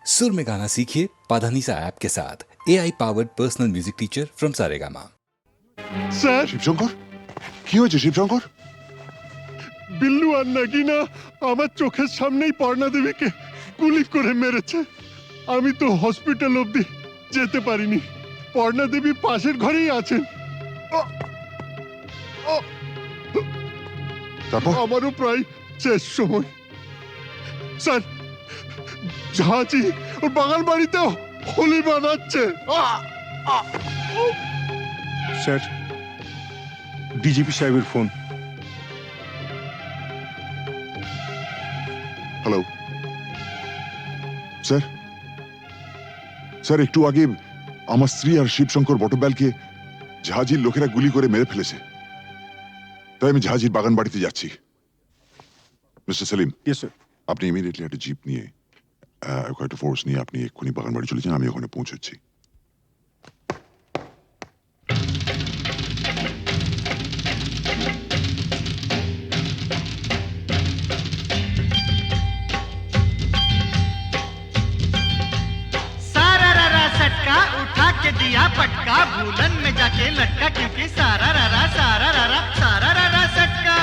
सुर में गाना सीखिए पाधानीसा ऐप के साथ AI powered personal music teacher from Saregama. Sir Shivshankar, কি হয়েছে শিবশঙ্কর? বিল্লু আর নাগিনা আমার চোখের সামনেই পর্ণা দেবীকে গুলি করে মেরেছে। আমি তো হসপিটাল অবধি যেতে পারিনি। পর্ণা দেবী পাশের ঘরেই আছেন। তারপর? আমারও প্রায় শেষ সময়। স্যার, ঝাঁচি ওর বাগান বাড়িতেও হোলি বানাচ্ছে। স্যার, ডিজিপি সাহেবের ফোন। হ্যালো স্যার, স্যার একটু আগে আমার স্ত্রী আর শিবশঙ্কর বটব্যালকে জাহাজির লোকেরা গুলি করে মেরে ফেলেছে। তাই আমি জাহাজির বাগান বাড়িতে যাচ্ছি। Mister Selim, yes sir. আপনি ইমিডিয়েটলি একটা জিপ নিয়ে একটা ফোর্স নিয়ে আপনি এক্ষুনি বাগান বাড়ি চলে যান, আমি ওখানে পৌঁছচ্ছি। सारा रारा सटका उठा के दिया पटका, भूलन में जाके लटका, क्योंकि सारा रारा सटका।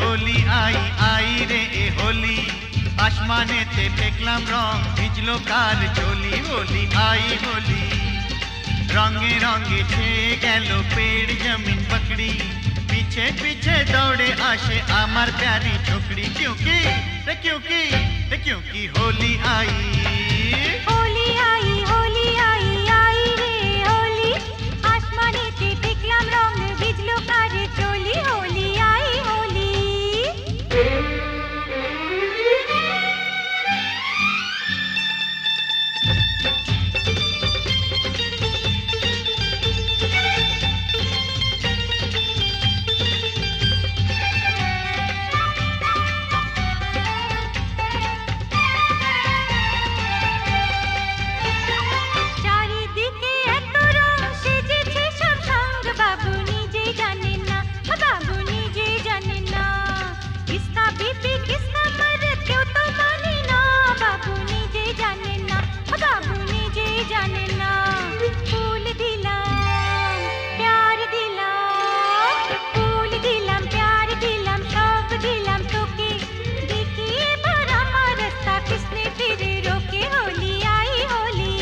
होली आई आई रे ए होली, आसमानेते देखलाम रंग ভিজলো কার চলি। होली आई होली, रंगे रंगे छेয়ে গেল पेड़ जमीन पकड़ी, पीछे पीछे दौड़े आशे आमार प्यारी छोकरी। क्योंकि होली आई होली आई होली आई आई रे होली, आसमानेते देखलाम रंग ভিজলো কার চলি। होली आई होली। চারিদিকে এত রং সেজেছে সব সঙ্গ, বাবু নিজেই জানেন না, বাবু নিজেই জানেন না। কিসকা বিপি কিসকা মরদ কেউ তো মানে না, বাবু নিজেই জানেন না, বাবু নিজেই জানেন না। ফুল দিলাম প্যার দিলাম, ফুল দিলাম প্যার দিলাম, সব দিলাম তোকে, দেখি এবার আমার রাস্তা কিসনে ফিরে রোকে। होली आई होली।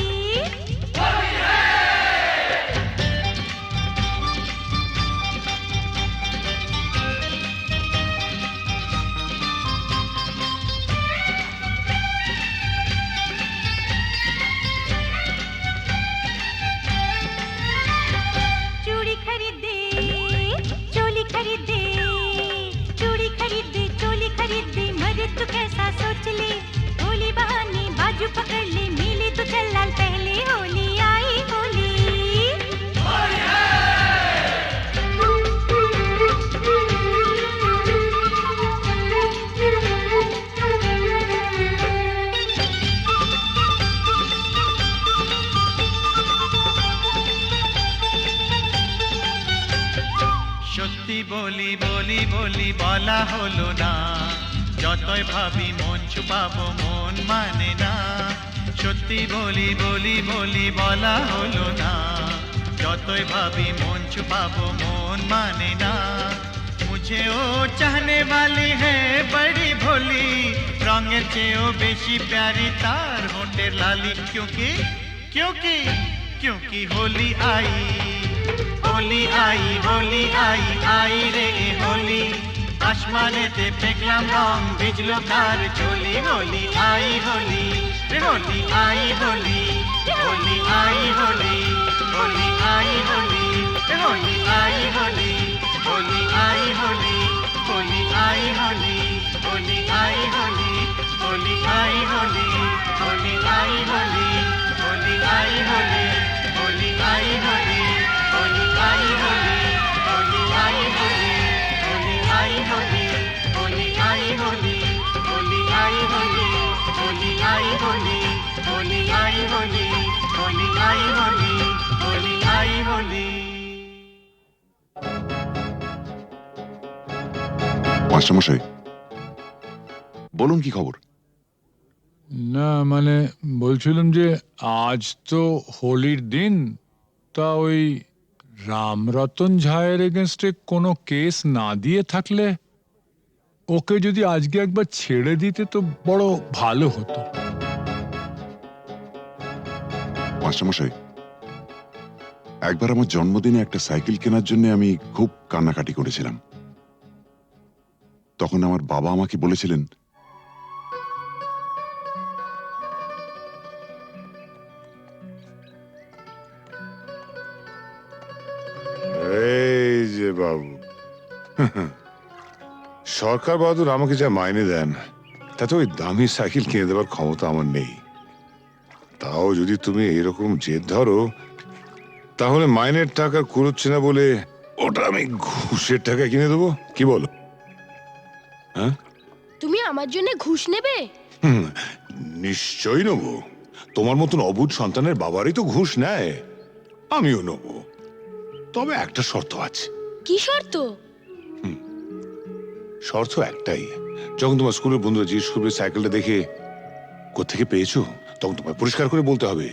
चूड़ी खरीदे चोली खरीदे, चूड़ी खरीदे चोली खरीदे, मरे तू कैसा सोच ले। होली बहाने बाजू पकड़ ले, मिली तो चल लाल पहले। होली आई होली। সত্যি বলি বলি বলি বলা হলো না, যতই ভাবি মন ছুপাবো মন মানে না। সত্যি বলি বলি বলি বলা হলো না, যতই ভাবি মন ছুপাবো মন মানে না। मुझे ओ चाहने वाली है बड़ी भोली, रंगेर চেয়েও বেশি प्यारी तार होठेर लाली। क्योंकि होली आई होली आई होली आई आई रे होली, आसमानेते देखलाम रंग ভিজলো কার চলি। होली आई होली रे होली आई होली, होली आई होली, होली आई होली रे होली आई होली, होली आई होली, होली आई होली। হোলি হোলি আই হোলি হোলি আই হোলি হোলি আই হোলি হোলি আই হোলি। মাস্টারমশাই, বলুন কি খবর? না মানে বলছিলাম যে আজ তো হোলির দিন, তা ওই রামরতন ঝায়ের এগেনস্টে কোনো কেস না দিয়ে থাকলে ওকে যদি আজকে একবার ছেড়ে দিতে তো বড় ভালো হতো। মাস্টারমশাই, একবার আমার জন্মদিনে একটা সাইকেল কেনার জন্য আমি খুব কান্নাকাটি করেছিলাম। তখন আমার বাবা আমাকে বলেছিলেন, এই যে বাবু, সরকার বাহাদুর আমাকে যা মাইনে দেন তাতে ওই দামি সাইকেল কিনে দেওয়ার ক্ষমতা আমার নেই। তাও যদি তুমি এরকম জেদ ধরো, তাহলে মাইনের টাকা কুড়োচ্ছে না বলে ওটা আমি ঘুষের টাকায় কিনে দেবো, কি বলো? হ্যাঁ, তুমি আমার জন্য ঘুষ নেবে? নিশ্চয়ই নেবো। তোমার মতন অবুঝ সন্তানের বাবারই তো ঘুষ নেয়, আমিও নেবো। তবে একটা শর্ত আছে। কি শর্ত? শর্ত একটাই, যখন তোমার স্কুলের বন্ধুরা জিজ্ঞেস করবে সাইকেলটা দেখে কোত্থেকে পেয়েছো, তখন তোমায় পরিষ্কার করে বলতে হবে,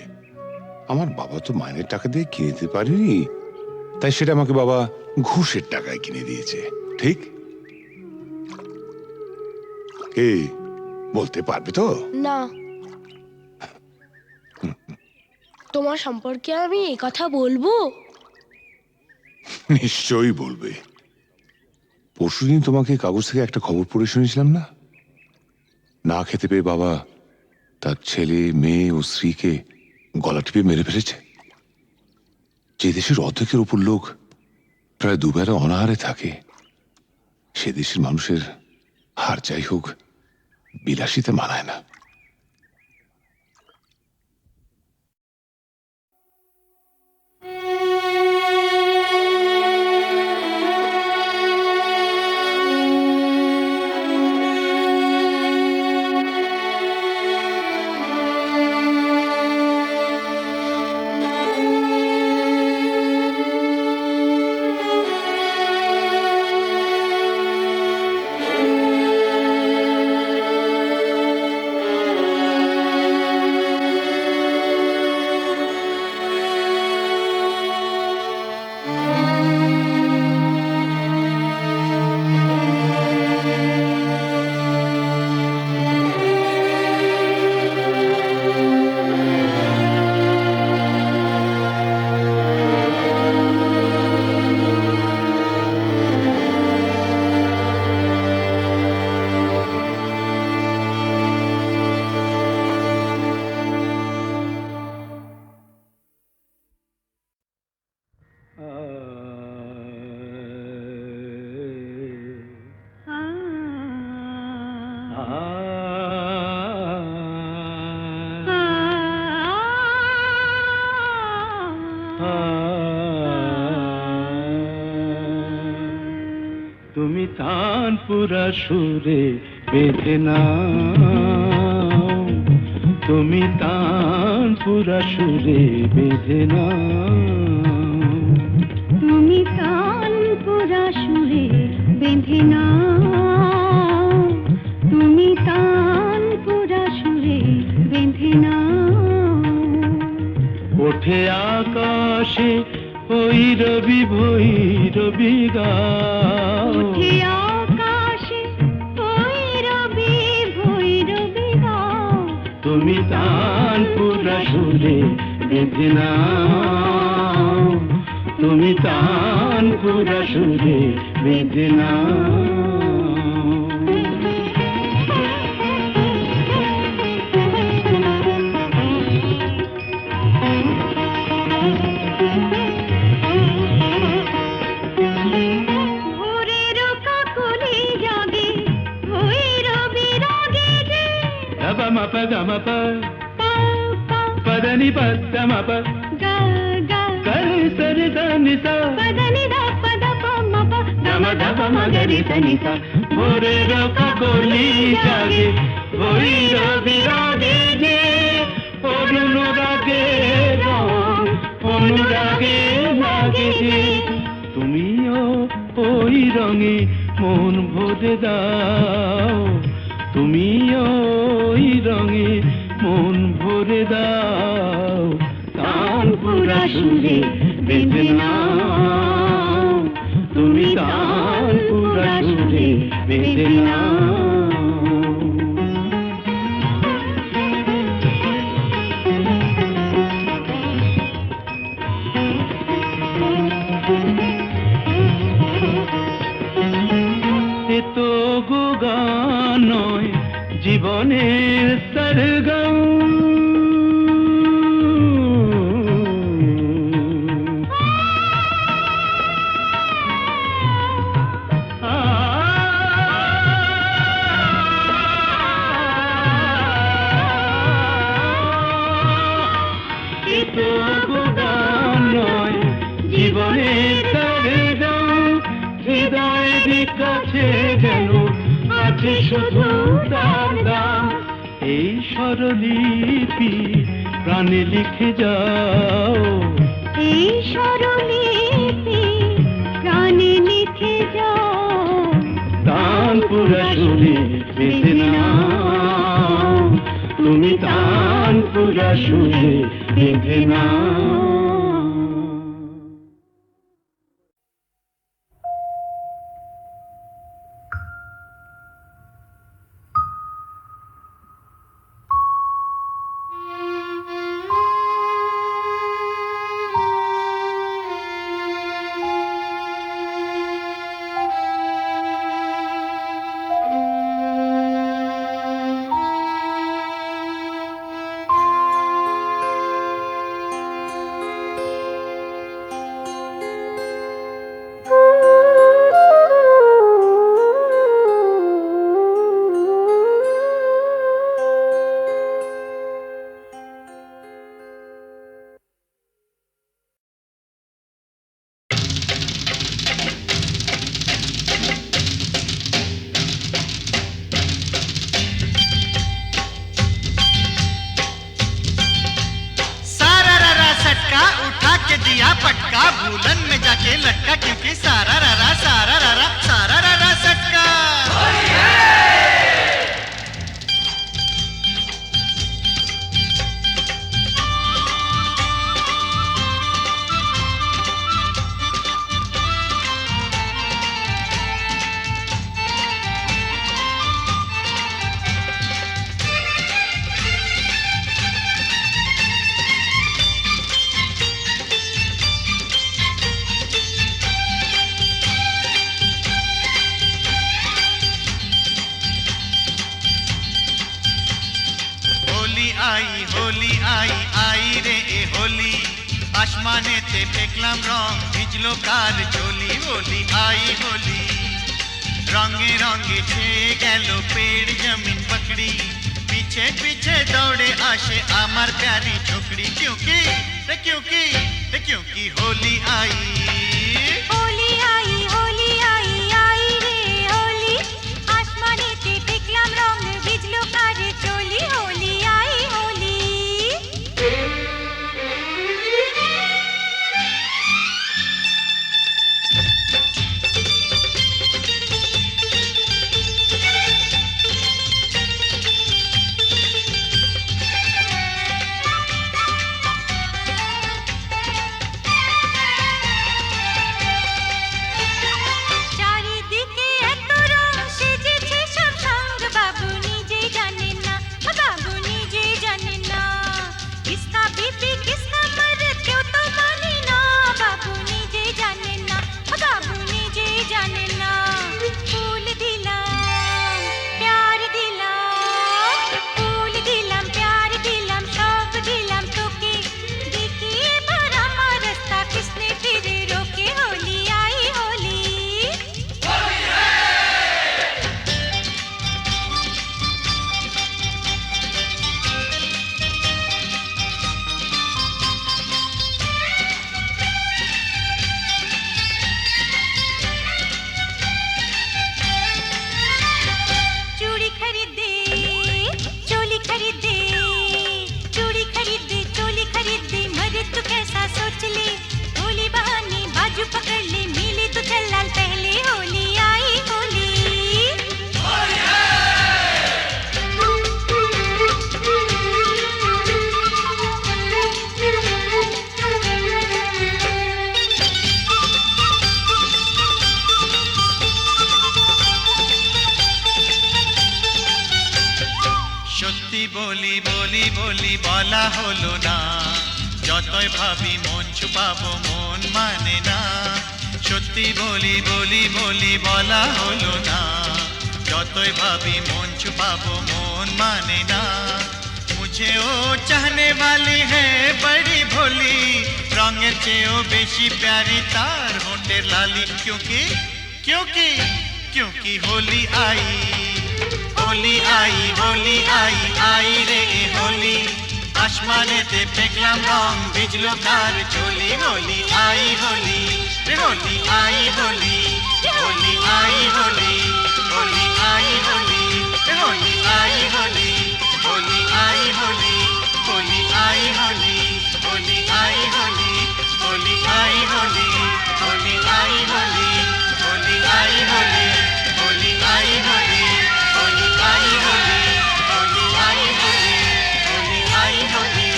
আমার বাবা তো মাইনের টাকা দিয়ে কিনে দিতে পারেনি, তাই সেটা আমাকে বাবা ঘুষের টাকায় কিনে দিয়েছে। ঠিক? এই বলতে পারবে তো? না। তোমার সম্পর্কে আমি এই কথা বলবো? নিশ্চয়ই বলবে। পরশুদিন তোমাকে কাগজ থেকে একটা খবর পড়ে শুনেছিলাম না? না খেতে পেয়ে বাবা তার ছেলে, মেয়ে ও স্ত্রীকে গলা টিপে মেরে ফেলেছে। যে দেশের অর্ধেকের উপর লোক প্রায় দুবেলা অনাহারে থাকে, সে দেশের মানুষের হার যাই হোক বিলাসিতে মানায় না। তুমি তানপুরা সুরে বেঁধে নাও, তুমি তানপুরা সুরে বেঁধে নাও, তুমি তানপুরা সুরে বেঁধে নাও, তুমি তানপুরা সুরে বেঁধে নাও। ওঠে আকাশে ভৈরবী ভৈরবী গাও, ওঠে আকাশে ভৈরবী ভৈরবী গাও, তুমি তানপুরা সুরে বেঁধে নাও, তুমি তানপুরা সুরে বেঁধে নাও। పదని పదమ కరి సరి దని స పదని ద పద పమ ప దమ దమ గరి సని స ভোরের কাকলি জাগে ভৈরবী রাগে যে অনুরাগে রং অনুরাগে লাগে যে তুমিও ওই রঙে মন ভরে দাও তুমিও ওই রঙে মন ভরে দাও তানপুরা সুরে বেঁধে নাও তুমি তানপুরা সুরে বেঁধে নাও এ তো গান নয় জীবনের সরগম এ তো গান নয় জীবনের সরগম হৃদয়ের কাছে যেন আছে শুধু তার দাম এই স্বরলিপি প্রাণে লিখে যাও এই স্বরলিপি প্রাণে লিখে যাও তানপুরা সুরে বেঁধে নাও তুমি তানপুরা সুরে বেঁধে নাও दिया पटका भूलन में जाके लटका क्योंकि सारा रारा सटका होली आई रे ए होली आसमाने ते फेंकलाम रंग भिजलो कार चोली होली आई होली रंगे रंगे छेए गेलो पेड़ जमीन पकड़ी पीछे पीछे दौड़े आशे आमार प्यारी छोकरी क्योंकि होली आई रे होली आसमाने ते फेंकलाम रंग भिजलो कार चोली होली आई होली বলি বলি বলি বলা হলো না, যতই ভাবি মন ছুপাবো মন মানে না। সত্যি বলি বলি বলি বলা হলো না, যতই ভাবি মন ছুপাবো মন মানে না। मुझे ओ चाहने वाली है बड़ी भोली, रंगेर चेयो बेशी प्यारी तार होंठेर लाली। क्योंकि क्योंकि क्योंकि होली आई, होली आई, होली आई, आई रे होली। आसमानेते पेखलाम रंग भिजलो कार चोली। होली आई होली रे होली आई होली, होली आई होली, होली आई होली रे होली आई होली, होली आई होली, होली आई होली, होली आई होली, होली आई होली, होली आई होली, होली आई होली, होली आई होली, होली आई होली, होली आई होली, होली आई होली,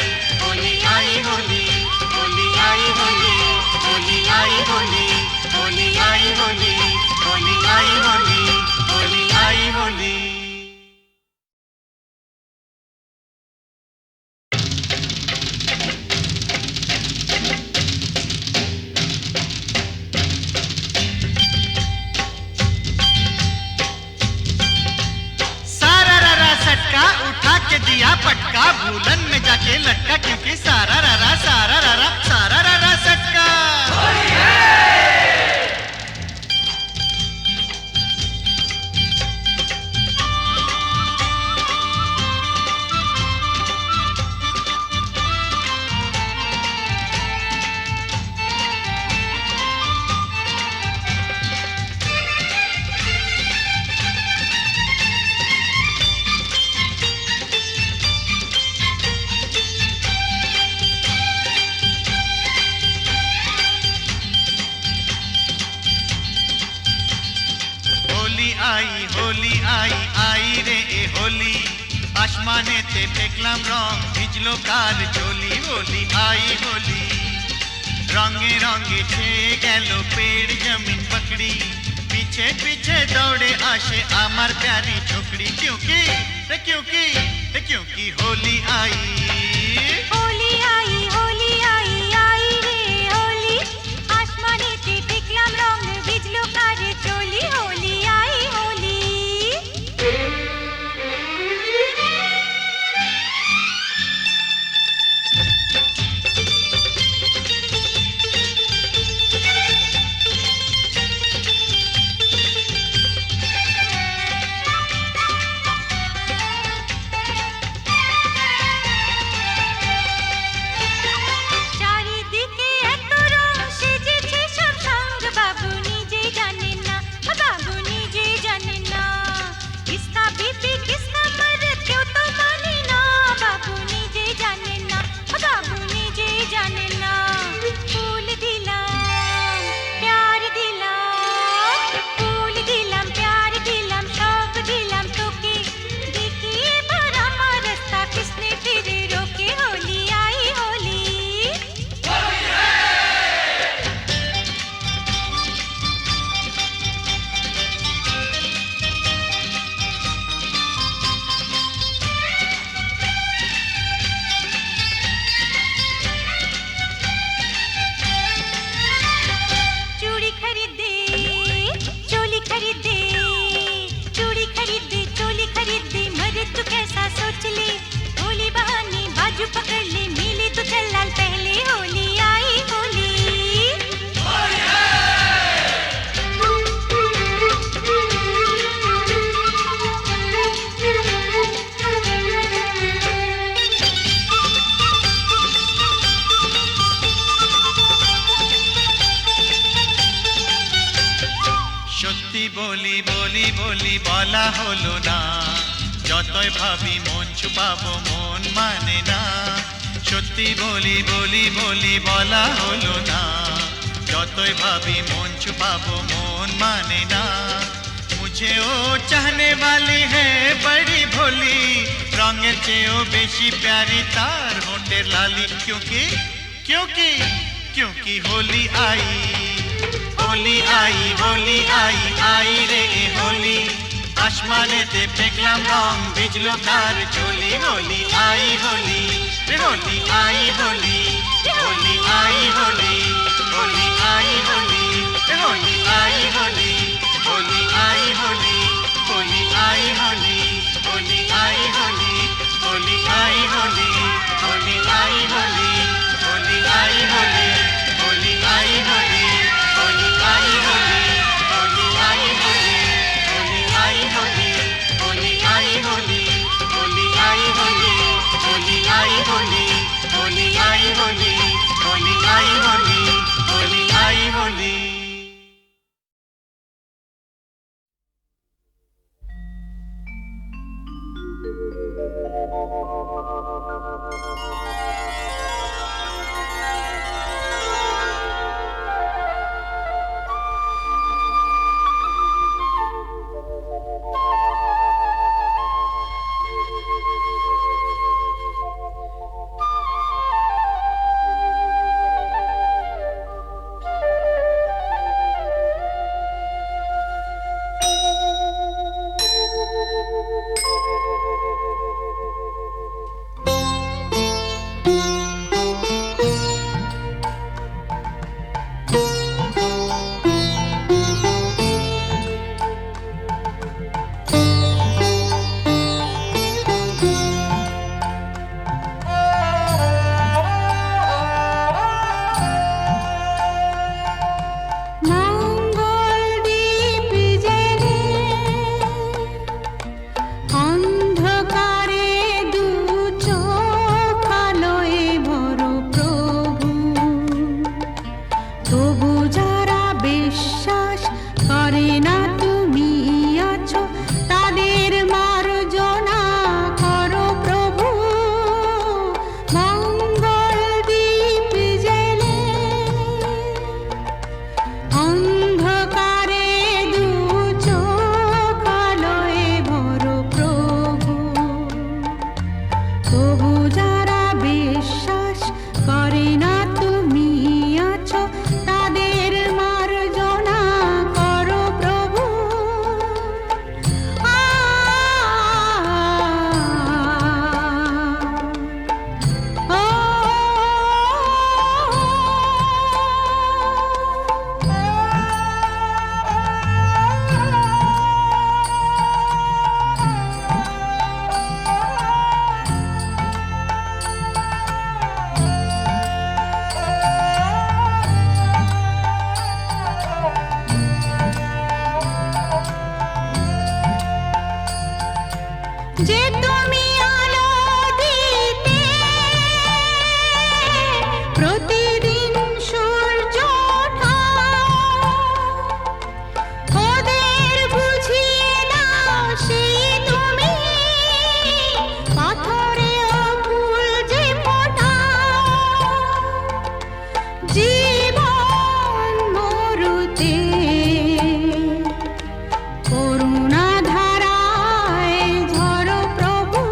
होली आई होली, होली आई होली, होली आई होली, होली आई होली, होली आई होली, होली आई होली। उठा के दिया पटका, भूलन में जाके लटका। क्योंकि सारा रारा सारा रारा सारा रारा सटका। होली आई आई रे ए होली। आसमानेते देखलाम रंग भिजलो कार चोली। होली आई होली, रंगे रंगे छेয়ে গেল पेड़ जमीन पकड़ी। पीछे पीछे दौड़े आशे आमार प्यारी छोकरी। क्योंकि क्योंकि क्योंकि होली आई, होली आई, होली आई, आई रे होली। आसमानेते देखलाम रंग भिजलो कार चोली। होली आई होली। চারিদিকে এত রং সেজেছে সব সঙ্গ, বাবু নিজেই জানেন না, বাবু নিজেই জানেন না। কিসকা বিপি কিসকা মরদ কেউ তো মানে না, বাবু নিজেই জানেন না, বাবু নিজেই জানেন না। ফুল দিলাম প্যার দিলাম, ফুল দিলাম প্যার দিলাম, সব দিলাম তোকে। দেখি এবার আমার রাস্তা কিসনে ফিরে রোকে। হোলি আই হোলি। चूड़ी खरीदे चोली खरीदे, चूड़ी खरीदे चोली खरीदे, मरे तू कैसा सोच ले। होली बहाने बाजू पकड़ ले, मिले तो चल लाल पहले। होली आई होली। সত্যি বলি বলি বলি বলা হলো না, যতই ভাবি মন ছুপাবো মন মানে না। সত্যি বলি বলি বলি বলা হলো না, যতই ভাবি মন ছুপাবো মন মানে না। मुझे ओ चाहने वाली है बड़ी भोली, रंगेर चेयो बेशी प्यारी तार होंठेर लाली। क्योंकि क्योंकि क्योंकि होली आई, होली आई, होली आई, आई रे होली। আসমানেতে পেকলাম রং ভিজলো কার চলি হোলি আই হোলি রে হোলি আই হোলি হোলি আই হোলি হোলি আই হোলি রে হোলি আই হোলি হোলি আই হোলি হোলি আই হোলি হোলি আই হোলি হোলি আই হোলি হোলি আই হোলি হোলি আই হোলি হোলি আই হোলি হোলি আই হোলি হোলি আই হোলি হোলি আই হোলি হোলি আই হোলি হোলি আই হোলি হোলি আই হোলি হোলি আই হোলি হোলি আই হোলি হোলি আই হোলি। করুণা ধারায় ঝরো প্রভু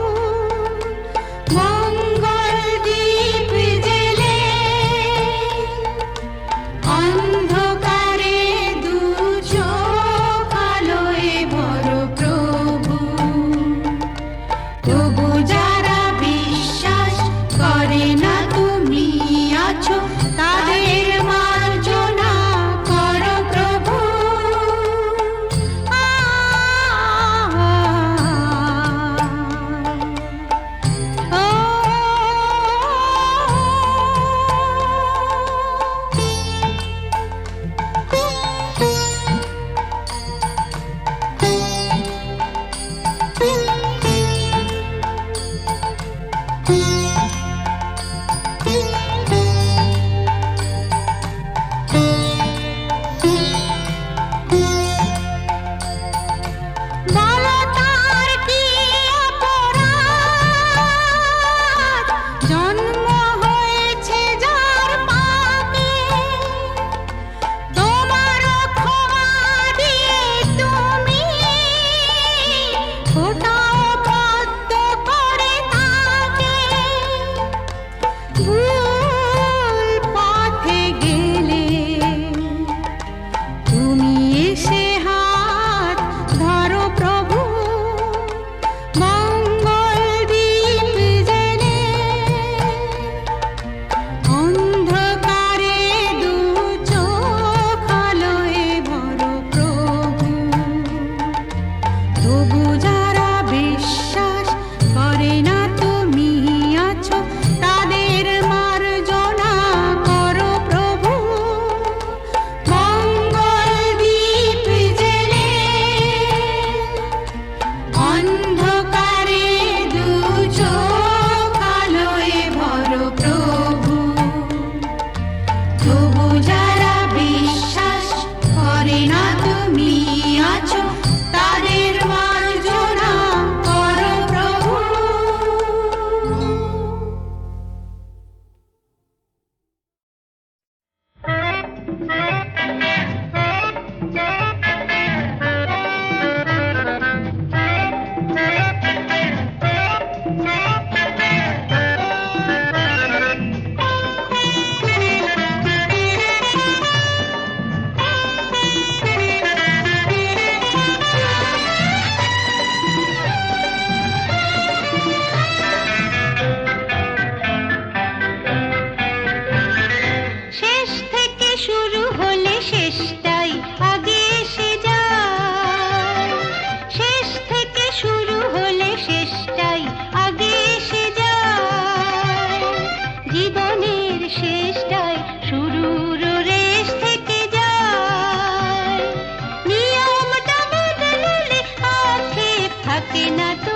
থাকে না তো